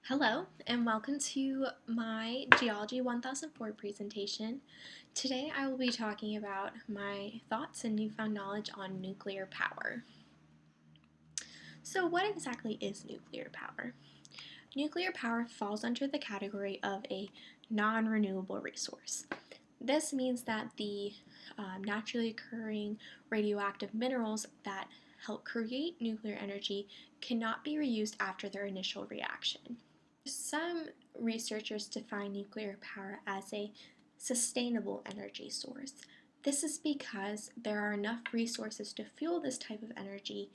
Hello and welcome to my Geology 1004 presentation. Today I will be talking about my thoughts and newfound knowledge on nuclear power. So what exactly is nuclear power? Nuclear power falls under the category of a non-renewable resource. This means that the naturally occurring radioactive minerals that help create nuclear energy cannot be reused after their initial reaction. Some researchers define nuclear power as a sustainable energy source. This is because there are enough resources to fuel this type of energy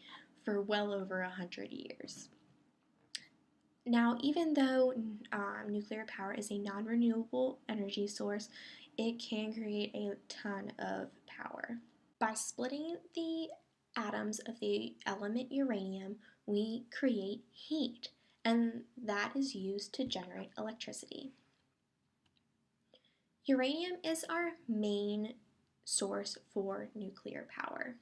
for well over 100 years. Now, even though nuclear power is a non-renewable energy source, it can create a ton of power. By splitting the atoms of the element uranium, we create heat, and that is used to generate electricity. Uranium is our main source for nuclear power.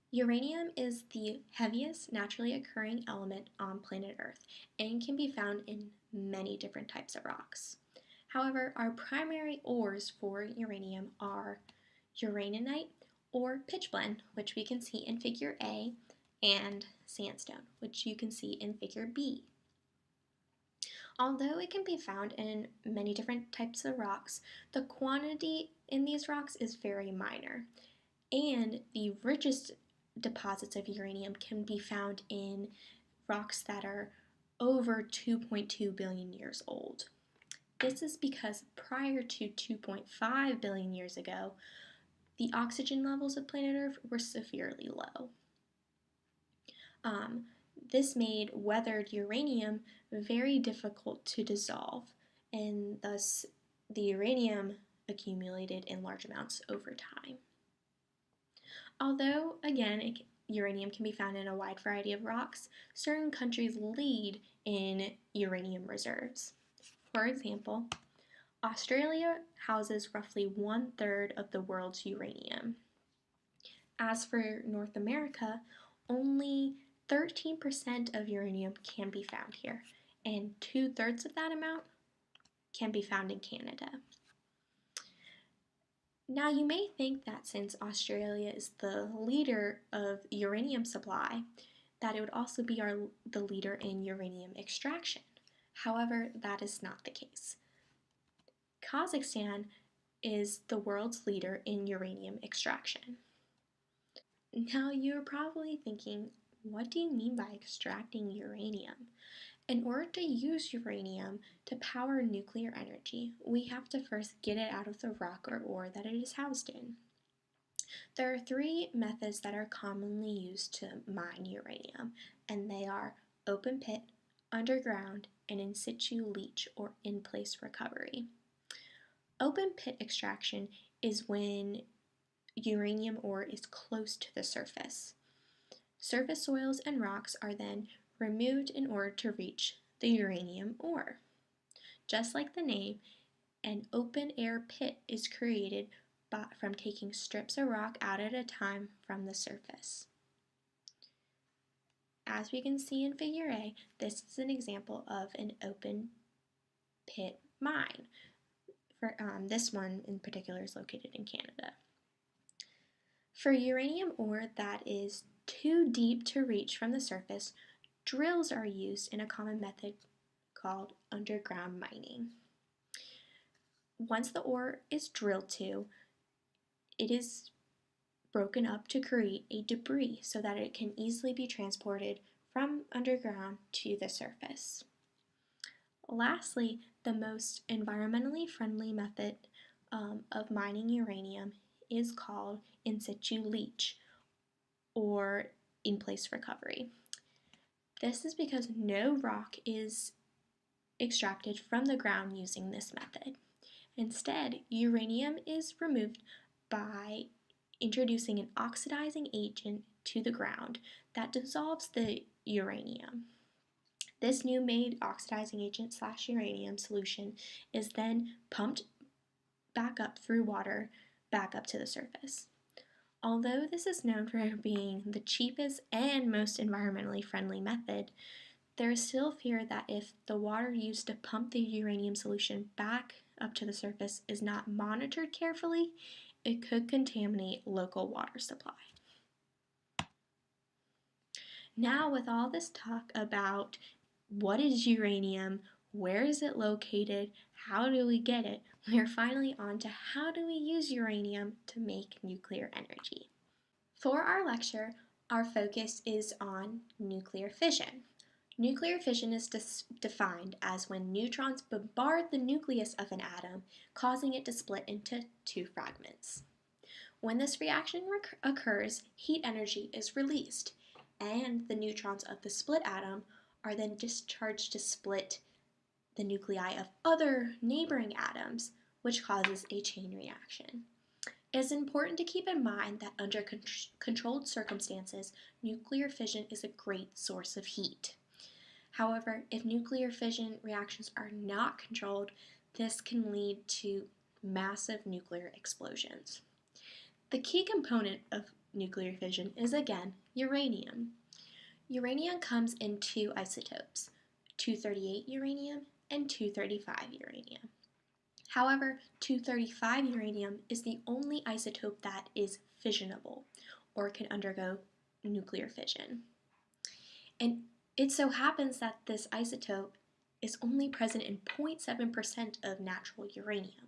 Uranium is the heaviest naturally occurring element on planet Earth and can be found in many different types of rocks. However, our primary ores for uranium are uraninite or pitchblende, which we can see in Figure A, and sandstone, which you can see in Figure B. Although it can be found in many different types of rocks, the quantity in these rocks is very minor, and the richest deposits of uranium can be found in rocks that are over 2.2 billion years old. This is because prior to 2.5 billion years ago, the oxygen levels of planet Earth were severely low. This made weathered uranium very difficult to dissolve, and thus the uranium accumulated in large amounts over time. Although, again, uranium can be found in a wide variety of rocks, certain countries lead in uranium reserves. For example, Australia houses roughly 1/3 of the world's uranium. As for North America, only 13% of uranium can be found here, and 2/3 of that amount can be found in Canada. Now, you may think that since Australia is the leader of uranium supply, that it would also be the leader in uranium extraction. However, that is not the case. Kazakhstan is the world's leader in uranium extraction. Now, you're probably thinking, what do you mean by extracting uranium? In order to use uranium to power nuclear energy, we have to first get it out of the rock or ore that it is housed in. There are three methods that are commonly used to mine uranium, and they are open pit, underground, and in situ leach or in-place recovery. Open pit extraction is when uranium ore is close to the surface. Surface soils and rocks are then removed in order to reach the uranium ore. Just like the name, an open-air pit is created from taking strips of rock out at a time from the surface. As we can see in Figure A, this is an example of an open pit mine. This one in particular is located in Canada. For uranium ore that is too deep to reach from the surface, drills are used in a common method called underground mining. Once the ore is drilled to, it is broken up to create a debris so that it can easily be transported from underground to the surface. Lastly, the most environmentally friendly method of mining uranium is called in situ leach or in-place recovery. This is because no rock is extracted from the ground using this method. Instead, uranium is removed by introducing an oxidizing agent to the ground that dissolves the uranium. This new made oxidizing agent / uranium solution is then pumped back up through water back up to the surface. Although this is known for being the cheapest and most environmentally friendly method, there is still fear that if the water used to pump the uranium solution back up to the surface is not monitored carefully, it could contaminate local water supply. Now, with all this talk about what is uranium, where is it located, how do we get it, we're finally on to how do we use uranium to make nuclear energy. For our lecture, our focus is on nuclear fission. Nuclear fission is defined as when neutrons bombard the nucleus of an atom, causing it to split into two fragments. When this reaction occurs, heat energy is released, and the neutrons of the split atom are then discharged to split the nuclei of other neighboring atoms, which causes a chain reaction. It is important to keep in mind that under controlled circumstances, nuclear fission is a great source of heat. However, if nuclear fission reactions are not controlled, this can lead to massive nuclear explosions. The key component of nuclear fission is, again, uranium. Uranium comes in two isotopes, 238 uranium and 235 uranium. However, 235 uranium is the only isotope that is fissionable or can undergo nuclear fission. And it so happens that this isotope is only present in 0.7% of natural uranium.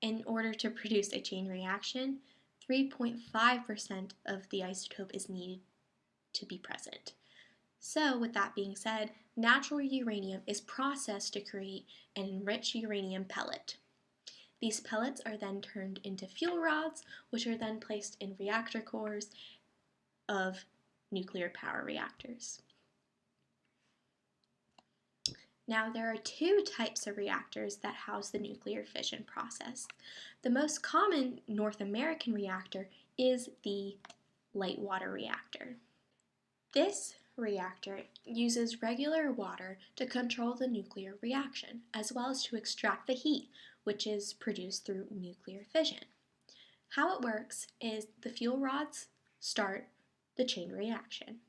In order to produce a chain reaction, 3.5% of the isotope is needed to be present. So, with that being said, natural uranium is processed to create an enriched uranium pellet. These pellets are then turned into fuel rods, which are then placed in reactor cores of nuclear power reactors. Now, there are two types of reactors that house the nuclear fission process. The most common North American reactor is the light water reactor. This reactor uses regular water to control the nuclear reaction, as well as to extract the heat, which is produced through nuclear fission. How it works is the fuel rods start the chain reaction.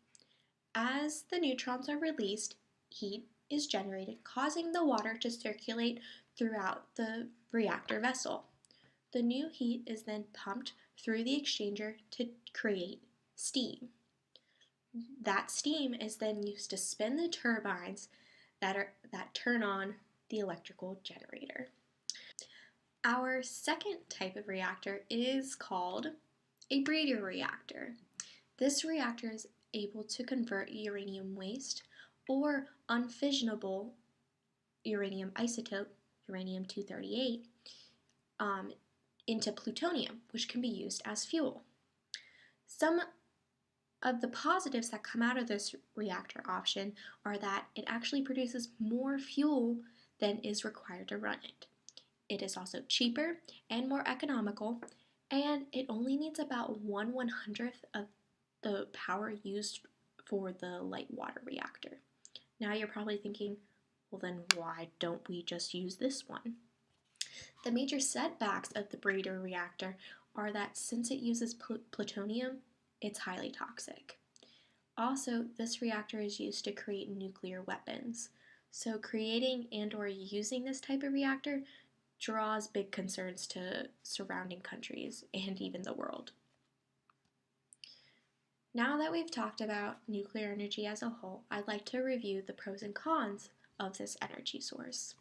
As the neutrons are released, heat is generated, causing the water to circulate throughout the reactor vessel. The new heat is then pumped through the exchanger to create steam. That steam is then used to spin the turbines that turn on the electrical generator. Our second type of reactor is called a breeder reactor. This reactor is able to convert uranium waste or unfissionable uranium isotope, uranium-238, into plutonium, which can be used as fuel. Some of the positives that come out of this reactor option are that it actually produces more fuel than is required to run it. It is also cheaper and more economical, and it only needs about 1/100th of the power used for the light water reactor. Now you're probably thinking, well then why don't we just use this one? The major setbacks of the breeder reactor are that since it uses plutonium, it's highly toxic. Also, this reactor is used to create nuclear weapons. So creating and or using this type of reactor draws big concerns to surrounding countries and even the world. Now that we've talked about nuclear energy as a whole, I'd like to review the pros and cons of this energy source.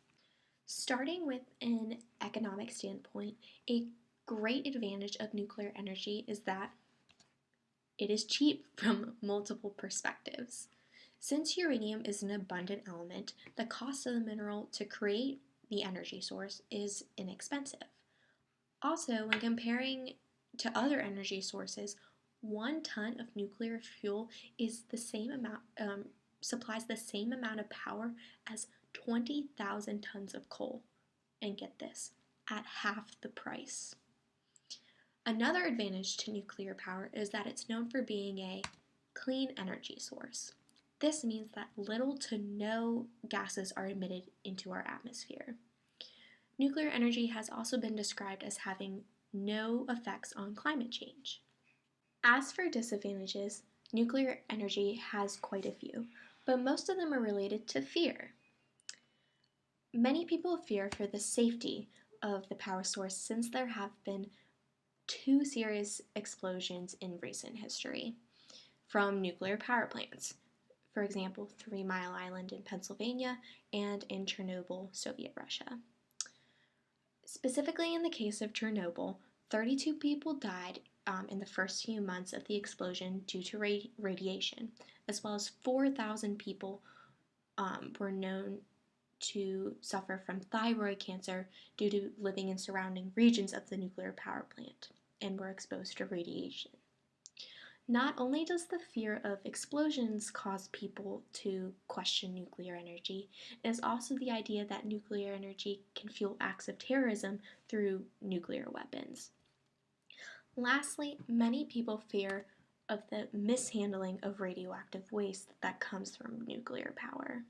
Starting with an economic standpoint, a great advantage of nuclear energy is that it is cheap from multiple perspectives. Since uranium is an abundant element, the cost of the mineral to create the energy source is inexpensive. Also, when comparing to other energy sources, 1 ton of nuclear fuel is the same amount, supplies the same amount of power as 20,000 tons of coal. And get this, at half the price. Another advantage to nuclear power is that it's known for being a clean energy source. This means that little to no gases are emitted into our atmosphere. Nuclear energy has also been described as having no effects on climate change. As for disadvantages, nuclear energy has quite a few. but most of them are related to fear. Many people fear for the safety of the power source since there have been 2 serious explosions in recent history from nuclear power plants. For example, 3 Mile Island in Pennsylvania and in Chernobyl, Soviet Russia. Specifically in the case of Chernobyl, 32 people died in the first few months of the explosion due to radiation, as well as 4,000 people were known to suffer from thyroid cancer due to living in surrounding regions of the nuclear power plant and were exposed to radiation. Not only does the fear of explosions cause people to question nuclear energy, it is also the idea that nuclear energy can fuel acts of terrorism through nuclear weapons. Lastly, many people fear of the mishandling of radioactive waste that comes from nuclear power.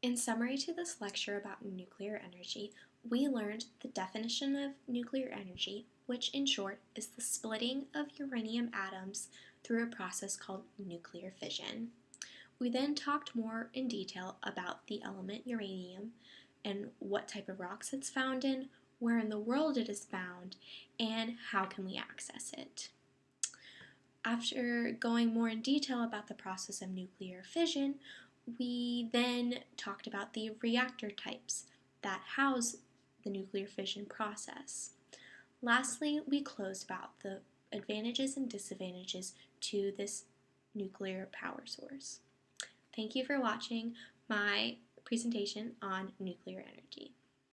In summary to this lecture about nuclear energy, we learned the definition of nuclear energy, which in short is the splitting of uranium atoms through a process called nuclear fission. We then talked more in detail about the element uranium and what type of rocks it's found in, where in the world it is found, and how can we access it. After going more in detail about the process of nuclear fission, we then talked about the reactor types that house the nuclear fission process. Lastly, we closed about the advantages and disadvantages to this nuclear power source. Thank you for watching my presentation on nuclear energy.